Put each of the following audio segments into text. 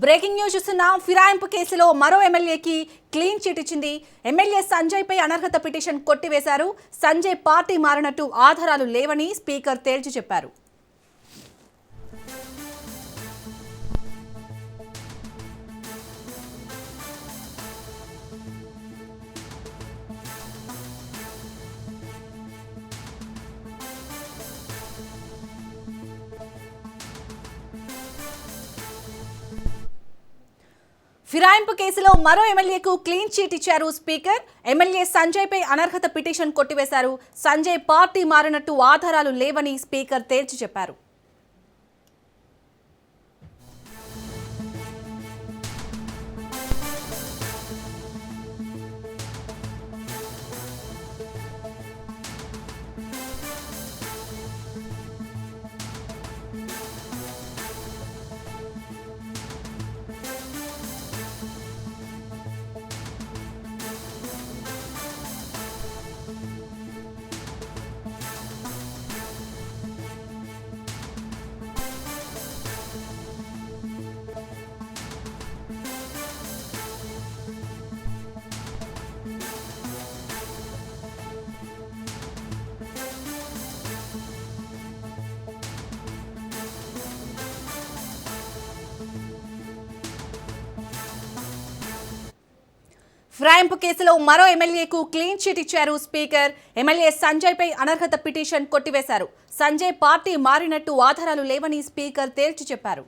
Breaking news చూస్తున్నాం. ఫిరాయింపు కేసులో మరో ఎమ్మెల్యేకి క్లీన్ చిట్ ఇచ్చింది. ఎమ్మెల్యే సంజయ్ పై అనర్హత పిటిషన్ కొట్టివేశారు. సంజయ్ పార్టీ మారినట్టు ఆధారాలు లేవని స్పీకర్ తేల్చి చెప్పారు. ఫిరాయింపు కేసులో మరో ఎమ్మెల్యేకు క్లీన్ చిట్ ఇచ్చారు స్పీకర్. ఎమ్మెల్యే సంజయ్ పై అనర్హత పిటిషన్ కొట్టివేశారు. సంజయ్ పార్టీ మారినట్టు ఆధారాలు లేవని స్పీకర్ తేల్చి చెప్పారు. ఫిరాయింపు కేసులో మరో ఎమ్మెల్యేకు క్లీన్ చిట్ ఇచ్చారు స్పీకర్. ఎమ్మెల్యే సంజయ్ పై అనర్హత పిటిషన్ కొట్టివేశారు. సంజయ్ పార్టీ మారినట్టు ఆధారాలు లేవని స్పీకర్ తేల్చి చెప్పారు.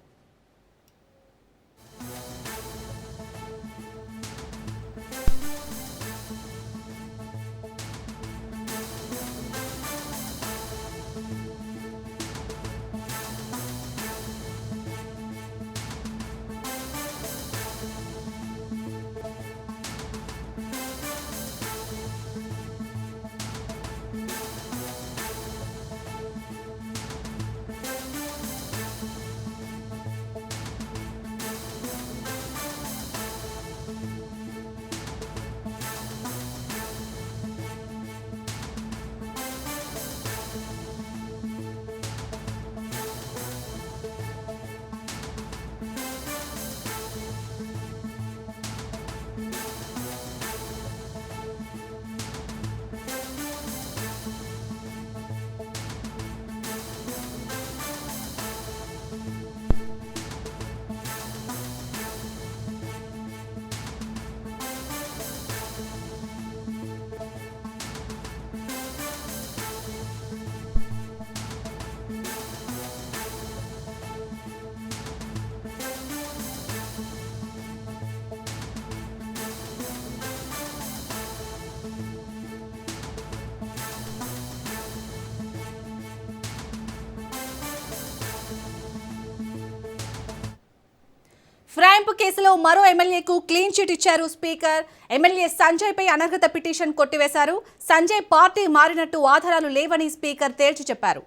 ఫిరాయింపు కేసులో మరో ఎమ్మెల్యేకు క్లీన్ చిట్ ఇచ్చారు స్పీకర్. ఎమ్మెల్యే సంజయ్ పై అనర్హత పిటిషన్ కొట్టివేశారు. సంజయ్ పార్టీ మారినట్టు ఆధారాలు లేవని స్పీకర్ తేల్చి చెప్పారు.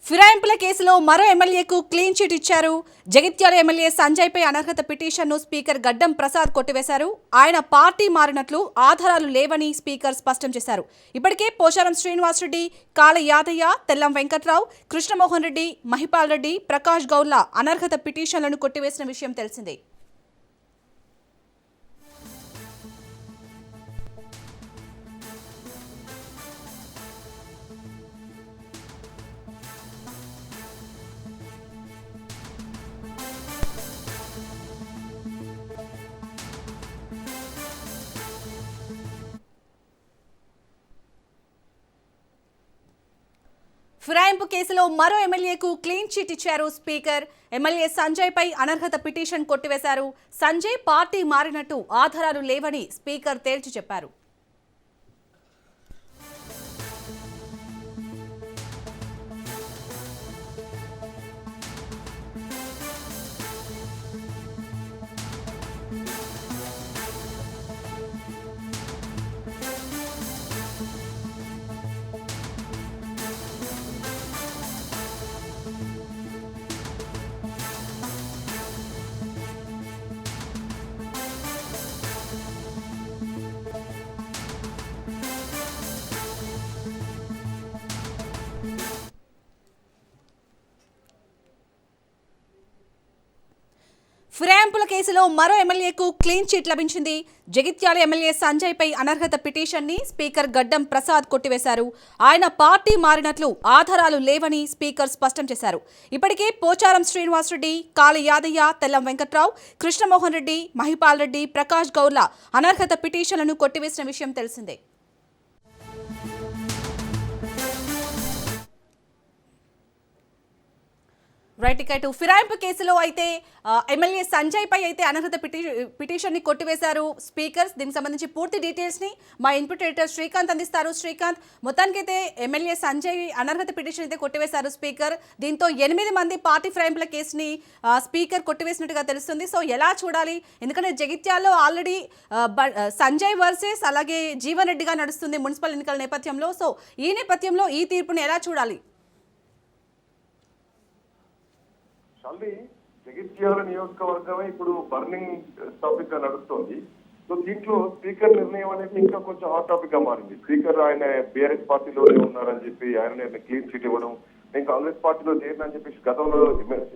ఫిరాయింపుల కేసులో మరో ఎమ్మెల్యేకు క్లీన్ చిట్ ఇచ్చారు. జగిత్యాల ఎమ్మెల్యే సంజయ్ పై అనర్హత పిటిషన్ను స్పీకర్ గడ్డం ప్రసాద్ కొట్టివేశారు. ఆయన పార్టీ మారినట్లు ఆధారాలు లేవని స్పీకర్ స్పష్టం చేశారు. ఇప్పటికే పోచారం శ్రీనివాసరెడ్డి, కాళ యాదయ్య, తెల్లం వెంకట్రావు, కృష్ణమోహన్ రెడ్డి, మహిపాల్ రెడ్డి, ప్రకాష్ గౌడ్ల అనర్హత పిటిషన్లను కొట్టివేసిన విషయం తెలిసిందే. ఫిరాయింపు కేసులో మరో ఎమ్మెల్యేకు క్లీన్ చిట్ ఇచ్చారు స్పీకర్. ఎమ్మెల్యే సంజయ్ పై అనర్హత పిటిషన్ కొట్టివేశారు. సంజయ్ పార్టీ మారినట్టు ఆధారాలు లేవని స్పీకర్ తేల్చి చెప్పారు. ఫిరాయింపుల కేసులో మరో ఎమ్మెల్యేకు క్లీన్ చిట్ లభించింది. జగిత్యాల ఎమ్మెల్యే సంజయ్ పై అనర్హత పిటిషన్ ని స్పీకర్ గడ్డం ప్రసాద్ కొట్టివేశారు. ఆయన పార్టీ మారినట్లు ఆధారాలు లేవని స్పీకర్ స్పష్టం చేశారు. ఇప్పటికే పోచారం శ్రీనివాసరెడ్డి, కాళీ యాదయ్య, తెల్లం వెంకట్రావు, కృష్ణమోహన్ రెడ్డి, మహిపాల్ రెడ్డి, ప్రకాష్ గౌడ్ల అనర్హత పిటిషన్లను కొట్టివేసిన విషయం తెలిసిందే. రైట్, ఇక ఫిరాయింపు కేసులో అయితే ఎమ్మెల్యే సంజయ్ పై అయితే అనర్హత పిటిషన్ ని కొట్టివేశారు స్పీకర్. దీనికి సంబంధించి పూర్తి డీటెయిల్స్ ని మా ఇన్పుట్ ఎడిటర్ శ్రీకాంత్ అందిస్తారు. శ్రీకాంత్, మొత్తానికైతే ఎమ్మెల్యే సంజయ్ అనర్హత పిటిషన్ అయితే కొట్టివేశారు స్పీకర్. దీంతో 8 మంది పార్టీ ఫిరాయింపుల కేసుని స్పీకర్ కొట్టివేసినట్టుగా తెలుస్తుంది. సో ఎలా చూడాలి? ఎందుకంటే జగిత్యాల్లో ఆల్రెడీ సంజయ్ వర్సెస్ అలాగే జీవన్ రెడ్డిగా నడుస్తుంది మున్సిపల్ ఎన్నికల నేపథ్యంలో. సో ఈ నేపథ్యంలో ఈ తీర్పుని ఎలా చూడాలి? జగిత్యాల నియోజకవర్గమే ఇప్పుడు బర్నింగ్ టాపిక్ గా నడుస్తోంది. సో దీంట్లో స్పీకర్ నిర్ణయం అనేది ఇంకా కొంచెం హాట్ టాపిక్ గా మారింది. స్పీకర్ ఆయన బీఆర్ఎస్ పార్టీలోనే ఉన్నారని చెప్పి ఆయన క్లీన్ చిట్ ఇవ్వడం, నేను కాంగ్రెస్ పార్టీలో చేరినని చెప్పేసి గతంలో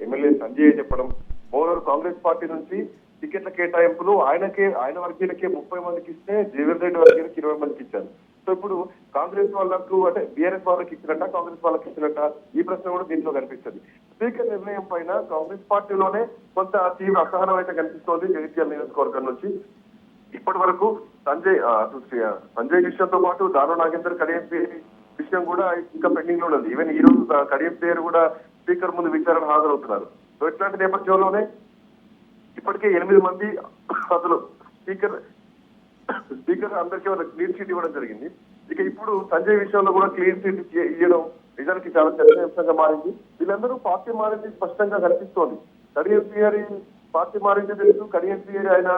ఎమ్మెల్యే సంజయ్ చెప్పడం, మోదర్ కాంగ్రెస్ పార్టీ నుంచి టికెట్ల కేటాయింపులు ఆయన వర్గీయులకే 30 మందికి ఇస్తే జీవన్ రెడ్డి వర్గీయులకి 20 మందికి ఇచ్చారు. సో ఇప్పుడు కాంగ్రెస్ వాళ్ళకు అంటే బీఆర్ఎస్ వాళ్ళకి ఇచ్చినట్ట, కాంగ్రెస్ వాళ్ళకి ఇచ్చినట్ట, ఈ ప్రశ్న కూడా దీంట్లో కనిపిస్తుంది. స్పీకర్ నిర్ణయం పైన కాంగ్రెస్ పార్టీలోనే కొంత తీవ్ర అసహనం అయితే కనిపిస్తోంది జగిత్యాల నియోజకవర్గం నుంచి. ఇప్పటి వరకు సంజయ్ విషయంతో పాటు దానో నాగేందర్ కడియం పేరు విషయం కూడా ఇంకా పెండింగ్ లో ఉంది. ఈవెన్ ఈ రోజు కడియం పేరు కూడా స్పీకర్ ముందు విచారణ హాజరవుతున్నారు. సో ఇట్లాంటి నేపథ్యంలోనే ఇప్పటికే 8 మంది అసలు స్పీకర్ అందరికీ క్లీన్ చిట్ ఇవ్వడం జరిగింది. ఇక ఇప్పుడు సంజయ్ విషయంలో కూడా క్లీన్ చిట్ ఇవ్వడం నిజానికి చాలా చర్చనీయాంశంగా మారింది. వీళ్ళందరూ పార్టీ మారింది స్పష్టంగా కనిపిస్తోంది. కడియం పిఆర్ పార్టీ మారింది తెలుసు, కడియం పిఆర్ ఆయన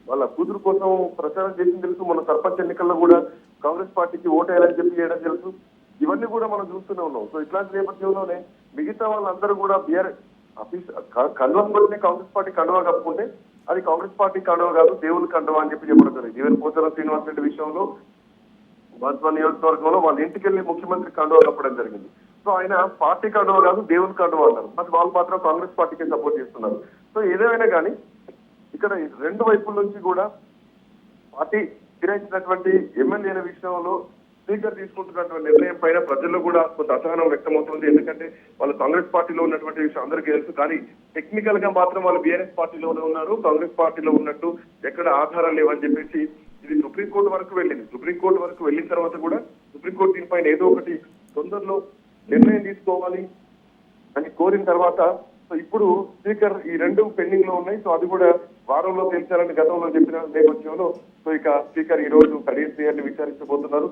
వాళ్ళ కూతురు కోసం ప్రచారం చేసింది తెలుసు, మొన్న సర్పంచ్ ఎన్నికల్లో కూడా కాంగ్రెస్ పార్టీకి ఓటేయాలని చెప్పి చేయడం తెలుసు. ఇవన్నీ కూడా మనం చూస్తూనే ఉన్నాం. సో ఇట్లాంటి నేపథ్యంలోనే మిగతా వాళ్ళందరూ కూడా బీఆర్ఎస్ కండువా బట్టినే కాంగ్రెస్ పార్టీ కండువా కప్పుకుంటే అది కాంగ్రెస్ పార్టీ కండువా కాదు, దేవుని కండువా అని చెప్పి చెప్పడం జరిగింది. ఈవెన్ పోచారం శ్రీనివాస్ రెడ్డి విషయంలో బాన్స్వాడ నియోజకవర్గంలో వాళ్ళ ఇంటికి వెళ్లి ముఖ్యమంత్రి కండువా కప్పడం జరిగింది. సో ఆయన పార్టీ కండువా కాదు, దేవుని కండువా అన్నారు. మరి వాళ్ళు మాత్రం కాంగ్రెస్ పార్టీకి సపోర్ట్ చేస్తున్నారు. సో ఏదేమైనా కానీ ఇక్కడ 2 వైపుల నుంచి కూడా పార్టీ ఫిరాయించినటువంటి ఎమ్మెల్యేల విషయంలో స్పీకర్ తీసుకుంటున్నటువంటి నిర్ణయం పైన ప్రజల్లో కూడా కొంత అసహనం వ్యక్తమవుతుంది. ఎందుకంటే వాళ్ళు కాంగ్రెస్ పార్టీలో ఉన్నటువంటి విషయం అందరికీ తెలుసు. కానీ టెక్నికల్ గా మాత్రం వాళ్ళు బీఆర్ఎస్ పార్టీలోనే ఉన్నారు, కాంగ్రెస్ పార్టీలో ఉన్నట్టు ఎక్కడ ఆధారాలు లేవని చెప్పేసి ఇది సుప్రీంకోర్టు వరకు వెళ్ళింది. సుప్రీంకోర్టు వరకు వెళ్ళిన తర్వాత కూడా సుప్రీంకోర్టు దీనిపైన ఏదో ఒకటి తొందరలో నిర్ణయం తీసుకోవాలి అని కోరిన తర్వాత సో ఇప్పుడు స్పీకర్ ఈ 2 పెండింగ్ లో ఉన్నాయి. సో అది కూడా వారంలో తేల్చాలని గతంలో చెప్పిన నేపథ్యంలో సో ఇక స్పీకర్ ఈ రోజు కడియం పిఆర్ని విచారించబోతున్నారు.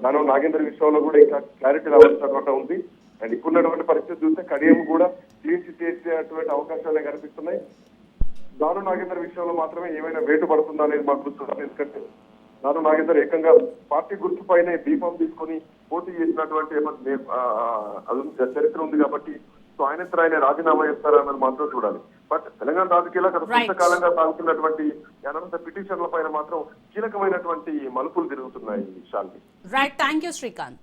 దానో నాగేందర్ విషయంలో కూడా ఇంకా క్లారిటీ రావాల్సిన ఉంది. అండ్ ఇప్పుడున్నటువంటి పరిస్థితి చూస్తే కడియం కూడా క్లీన్ చిట్ చేసేటువంటి అవకాశాలే కనిపిస్తున్నాయి. దానో నాగేందర్ విషయంలో మాత్రమే ఏమైనా వేటు పడుతుందా అనేది మాకు గుర్తుంది. ఎందుకంటే దానో నాగేందర్ ఏకంగా పార్టీ గుర్తుపైనే దీపం తీసుకొని పోటీ చేసినటువంటి చరిత్ర ఉంది కాబట్టి సో ఆయన రాజీనామా చేస్తారన్నది మాత్రం చూడాలి. బట్ తెలంగాణ రాజకీయాలు కొంతకాలంగా సాగుతున్నటువంటి అనర్హత పిటిషన్ల పైన మాత్రం కీలకమైనటువంటి మలుపులు తిరుగుతున్నాయి. Shanti. Right, thank you Srikanth.